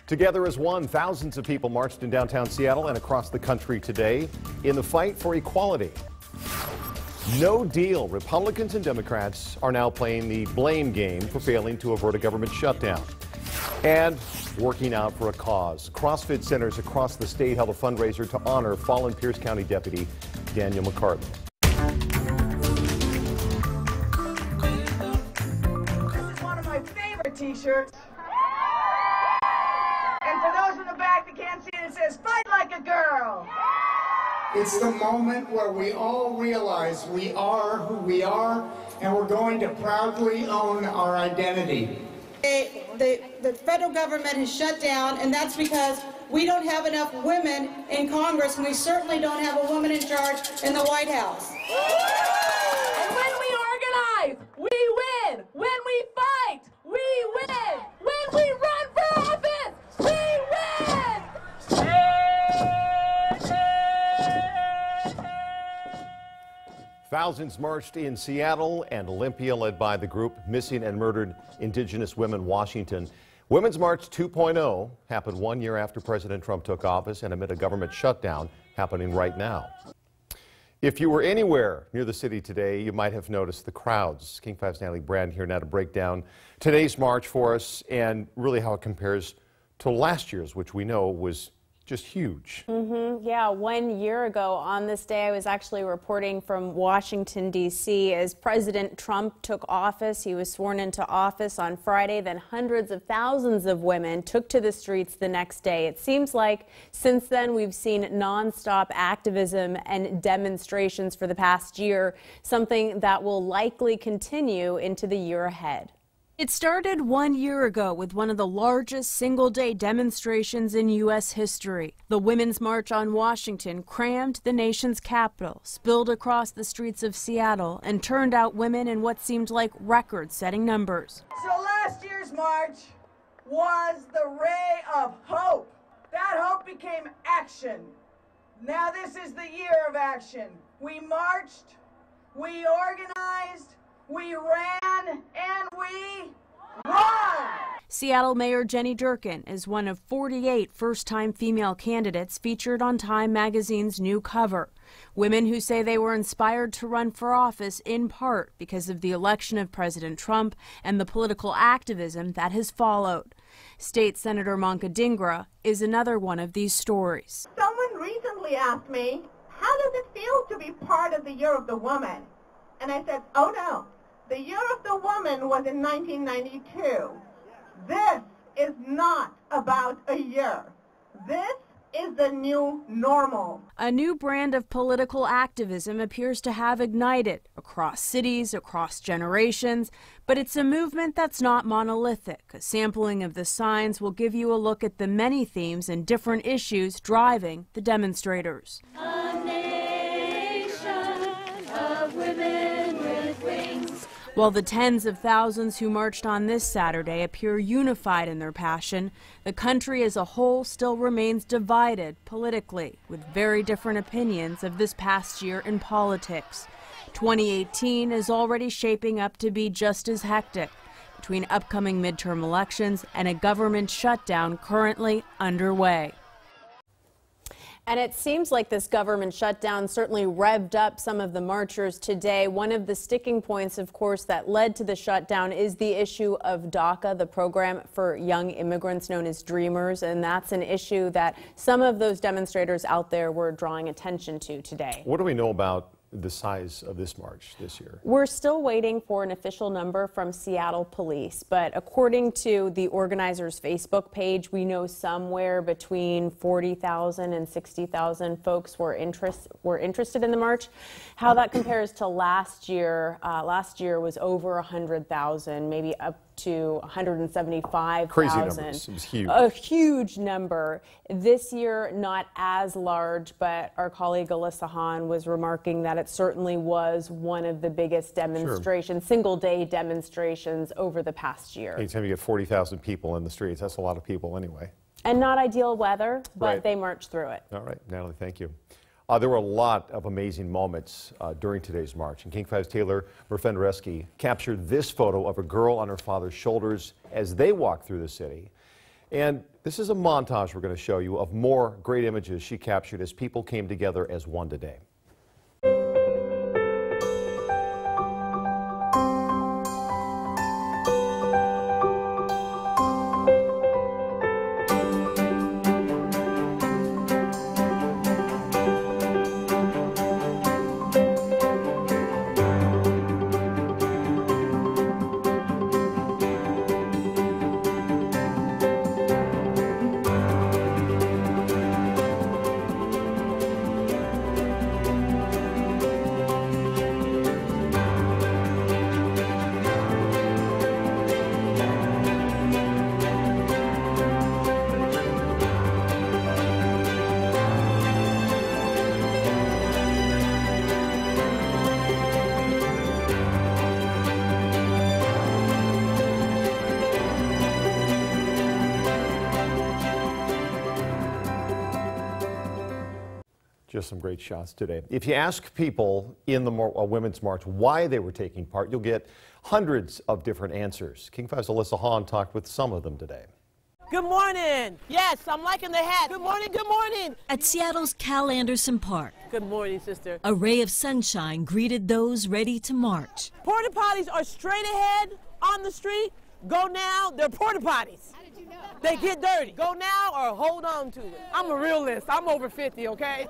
Together as one, thousands of people marched in downtown Seattle and across the country today in the fight for equality. No deal. Republicans and Democrats are now playing the blame game for failing to avert a government shutdown and working out for a cause. CrossFit centers across the state held a fundraiser to honor fallen Pierce County Deputy Daniel McCartney. This is one of my favorite t-shirts. And for those in the back that can't see it, it says, "Fight like a girl." It's the moment where we all realize we are who we are, and we're going to proudly own our identity. The federal government has shut down, and that's because we don't have enough women in Congress, and we certainly don't have a woman in charge in the White House. And when we organize, we win. When we fight, we win. When we run for office, we win. Thousands marched in Seattle and Olympia, led by the group Missing and Murdered Indigenous Women Washington. Women's March 2.0 happened 1 year after President Trump took office and amid a government shutdown happening right now. If you were anywhere near the city today, you might have noticed the crowds. King 5's Natalie Brand here now to break down today's march for us and really how it compares to last year's, which we know was just huge. Yeah, 1 year ago on this day, I was actually reporting from Washington, D.C. as President Trump took office. He was sworn into office on Friday. Then hundreds of thousands of women took to the streets the next day. It seems like since then we've seen nonstop activism and demonstrations for the past year, something that will likely continue into the year ahead. It started 1 year ago with one of the largest single-day demonstrations in U.S. history. The Women's March on Washington crammed the nation's capital, spilled across the streets of Seattle, and turned out women in what seemed like record-setting numbers. So last year's march was the ray of hope. That hope became action. Now this is the year of action. We marched, we organized, we ran, and we won! Seattle Mayor Jenny Durkan is one of 48 first-time female candidates featured on Time magazine's new cover. Women who say they were inspired to run for office in part because of the election of President Trump and the political activism that has followed. State Senator Manka Dhingra is another one of these stories. Someone recently asked me, how does it feel to be part of the Year of the Woman? And I said, oh no. The Year of the Woman was in 1992. This is not about a year. This is the new normal. A new brand of political activism appears to have ignited across cities, across generations, but it's a movement that's not monolithic. A sampling of the signs will give you a look at the many themes and different issues driving the demonstrators. A nation of women with wings. While the tens of thousands who marched on this Saturday appear unified in their passion, the country as a whole still remains divided politically, with very different opinions of this past year in politics. 2018 is already shaping up to be just as hectic, between upcoming midterm elections and a government shutdown currently underway. And it seems like this government shutdown certainly revved up some of the marchers today. One of the sticking points, of course, that led to the shutdown is the issue of DACA, the program for young immigrants known as Dreamers. And that's an issue that some of those demonstrators out there were drawing attention to today. What do we know about the size of this march this year? We're still waiting for an official number from Seattle Police, but according to the organizers' Facebook page, we know somewhere between 40,000 and 60,000 folks were interested in the march. How that compares to last year was over 100,000, maybe up to 175,000. Crazy numbers. It was huge. A huge number. This year, not as large, but our colleague Elisa Hahn was remarking that it certainly was one of the biggest demonstrations, single-day demonstrations over the past year. Anytime you get 40,000 people in the streets, that's a lot of people anyway. And not ideal weather, but Right. They marched through it. All right, Natalie, thank you. There were a lot of amazing moments during today's march, and King 5's Taylor Merfendereski captured this photo of a girl on her father's shoulders as they walked through the city. And this is a montage we're going to show you of more great images she captured as people came together as one today. Just some great shots today. If you ask people in the Women's March why they were taking part, you'll get hundreds of different answers. King 5's Elisa Hahn talked with some of them today. Good morning. Yes, I'm liking the hat. Good morning, good morning. At Seattle's Cal Anderson Park, Good morning, sister. a ray of sunshine greeted those ready to march. Porta potties are straight ahead on the street. Go now, they're porta potties. How did you know? They get dirty. Go now or hold on to it. I'm a realist. I'm over 50, okay?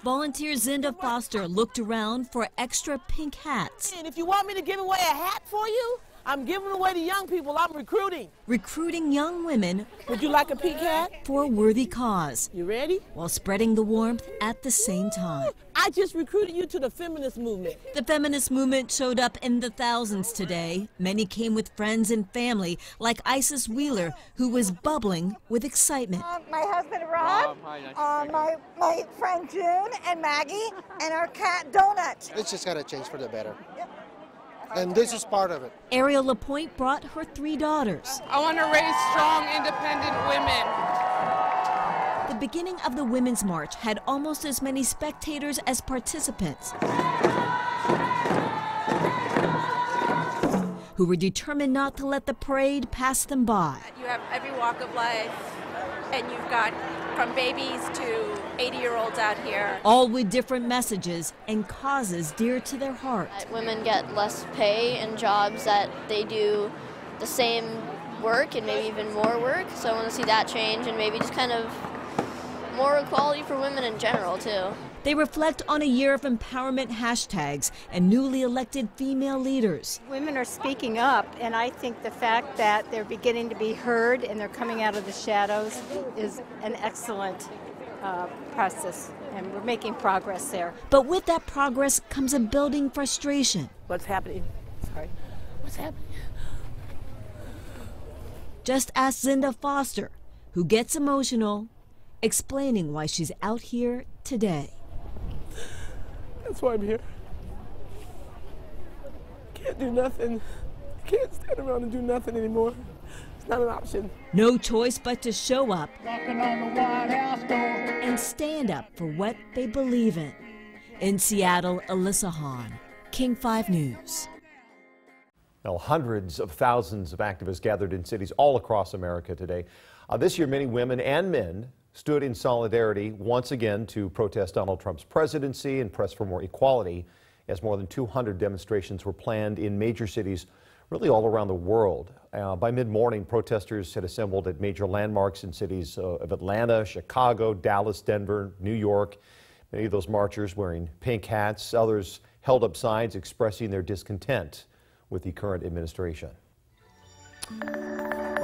Volunteer Zinda Foster looked around for extra pink hats. And if you want me to give away a hat for you, I'm giving away to young people. I'm recruiting. Recruiting young women Would you like a pink hat? for a worthy cause, You ready? while spreading the warmth at the same time. I just recruited you to the feminist movement. The feminist movement showed up in the thousands today. Many came with friends and family, like Isis Wheeler, who was bubbling with excitement. My husband Rob, my friend June and Maggie, and our cat Donut. It's just got to change for the better. And this is part of it. Ariel Lapointe brought her 3 daughters. I want to raise strong, independent women. The beginning of the Women's March had almost as many spectators as participants, who were determined not to let the parade pass them by. You have every walk of life, and you've got from babies to 80-year-olds out here. All with different messages and causes dear to their heart. Women get less pay in jobs that they do the same work and maybe even more work. So I want to see that change and maybe just kind of more equality for women in general, too. They reflect on a year of empowerment hashtags and newly elected female leaders. Women are speaking up, and I think the fact that they're beginning to be heard and they're coming out of the shadows is an excellent process, and we're making progress there. But with that progress comes a building frustration. What's happening? Sorry. What's happening? Just ask Zinda Foster, who gets emotional, explaining why she's out here today. That's why I'm here. Can't do nothing. Can't stand around and do nothing anymore. It's not an option. No choice but to show up and stand up for what they believe in. In Seattle, Elisa Hahn, King 5 News. Well, hundreds of thousands of activists gathered in cities all across America today. This year, many women and men stood in solidarity once again to protest Donald Trump's presidency and press for more equality, as more than 200 demonstrations were planned in major cities really all around the world. By mid-morning, protesters had assembled at major landmarks in cities of Atlanta, Chicago, Dallas, Denver, New York. Many of those marchers wearing pink hats. Others held up signs expressing their discontent with the current administration.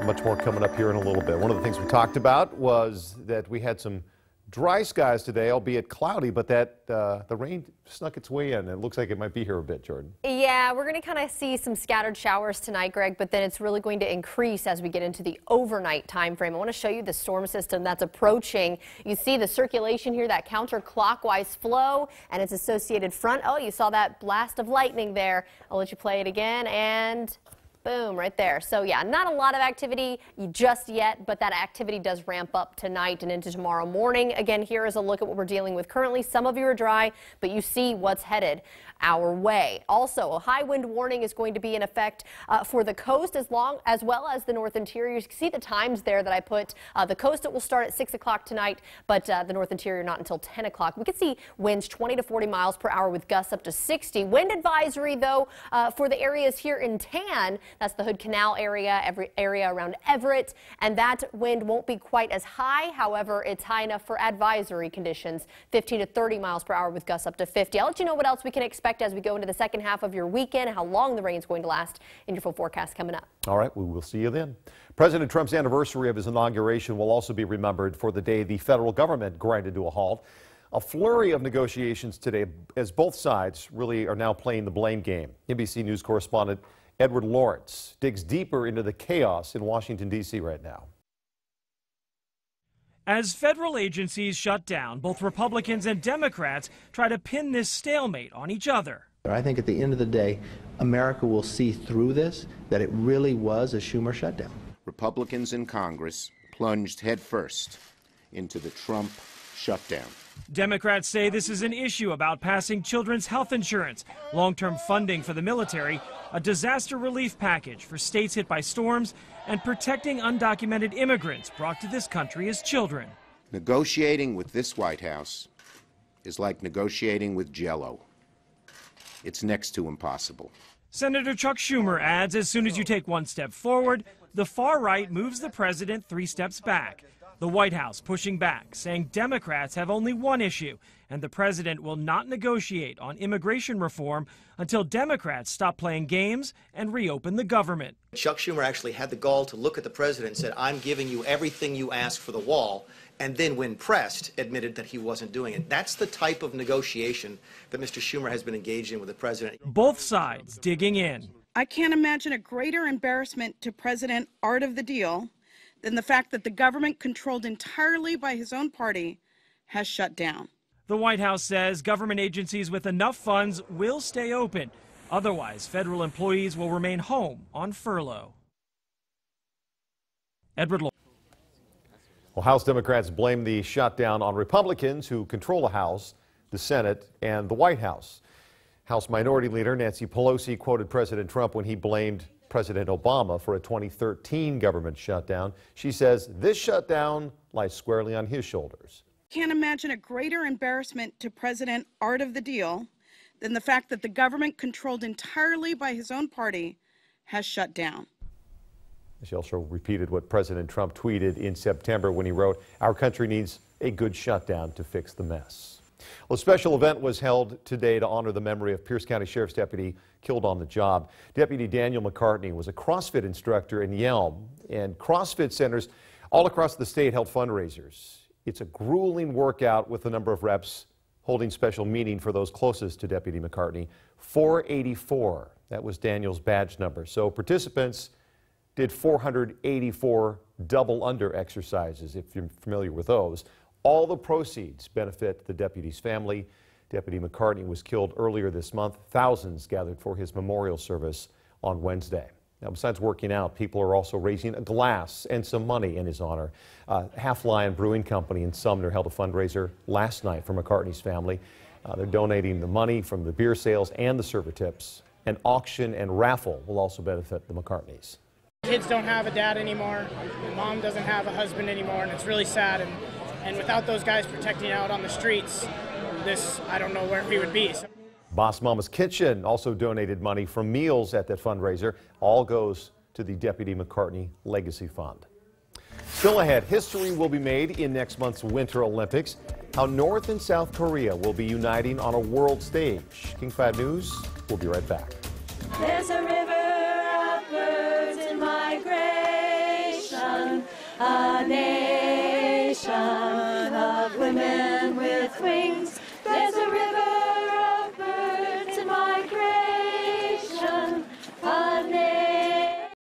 Much more coming up here in a little bit. One of the things we talked about was that we had some dry skies today, albeit cloudy, but that the rain snuck its way in. It looks like it might be here a bit, Jordan. Yeah, we're going to kind of see some scattered showers tonight, Greg, but then it's really going to increase as we get into the overnight time frame. I want to show you the storm system that's approaching. You see the circulation here, that counterclockwise flow, and its associated front. Oh, you saw that blast of lightning there. I'll let you play it again, and Boom, right there. So yeah, not a lot of activity just yet, but that activity does ramp up tonight and into tomorrow morning. Again, here is a look at what we're dealing with currently. Some of you are dry, but you see what's headed our way. Also, a high wind warning is going to be in effect for the coast as well as the north interior. You can see the times there that I put. The coast, it will start at 6 o'clock tonight, but the north interior not until 10 o'clock. We could see winds 20 to 40 miles per hour with gusts up to 60. Wind advisory, though, for the areas here in tan. That's the Hood Canal area, every area around Everett, and that wind won't be quite as high. However, it's high enough for advisory conditions, 15 to 30 miles per hour with gusts up to 50. I'll let you know what else we can expect as we go into the second half of your weekend, how long the rain is going to last in your full forecast coming up. All right, we will see you then. President Trump's anniversary of his inauguration will also be remembered for the day the federal government grinded to a halt. A flurry of negotiations today as both sides really are now playing the blame game. NBC News correspondent Edward Lawrence digs deeper into the chaos in Washington, D.C. right now. As federal agencies shut down, both Republicans and Democrats try to pin this stalemate on each other. I think at the end of the day, America will see through this, that it really was a Schumer shutdown. Republicans in Congress plunged headfirst into the Trump shutdown. Democrats say this is an issue about passing children's health insurance, long-term funding for the military, a disaster relief package for states hit by storms, and protecting undocumented immigrants brought to this country as children. Negotiating with this White House is like negotiating with Jell-O. It's next to impossible. Senator Chuck Schumer adds, as soon as you take one step forward, the far right moves the president 3 steps back. The White House pushing back, saying Democrats have only one issue, and the president will not negotiate on immigration reform until Democrats stop playing games and reopen the government. Chuck Schumer actually had the gall to look at the president and said, I'm giving you everything you asked for the wall, and then when pressed, admitted that he wasn't doing it. That's the type of negotiation that Mr. Schumer has been engaged in with the president. Both sides digging in. I can't imagine a greater embarrassment to President Art of the Deal than the fact that the government, controlled entirely by his own party, has shut down. The White House says government agencies with enough funds will stay open. Otherwise, federal employees will remain home on furlough. Edward Lawrence. Well, House Democrats blame the shutdown on Republicans who control the House, the Senate, and the White House. House Minority Leader Nancy Pelosi quoted President Trump when he blamed President Obama for a 2013 government shutdown. She says this shutdown lies squarely on his shoulders. Can't imagine a greater embarrassment to President Art of the Deal than the fact that the government, controlled entirely by his own party, has shut down. She also repeated what President Trump tweeted in September when he wrote, "Our country needs a good shutdown to fix the mess." Well, a special event was held today to honor the memory of Pierce County Sheriff's deputy killed on the job. Deputy Daniel McCartney was a CrossFit instructor in Yelm, and CrossFit centers all across the state held fundraisers. It's a grueling workout with a number of reps holding special meaning for those closest to Deputy McCartney. 484, that was Daniel's badge number. So participants did 484 double under exercises, if you're familiar with those. All the proceeds benefit the deputy's family. Deputy McCartney was killed earlier this month. Thousands gathered for his memorial service on Wednesday. Now, besides working out, people are also raising a glass and some money in his honor. Half Lion Brewing Company in Sumner held a fundraiser last night for McCartney's family. They're donating the money from the beer sales and the server tips. An auction and raffle will also benefit the McCartneys. Kids don't have a dad anymore. Mom doesn't have a husband anymore, and it's really sad. And without those guys protecting out on the streets, I don't know where we would be. Boss Mama's Kitchen also donated money from meals at that fundraiser. All goes to the Deputy McCartney Legacy Fund. Still ahead, history will be made in next month's Winter Olympics. How North and South Korea will be uniting on a world stage. King 5 News, we'll be right back. There's a river of birds in migration, a nation of women with wings.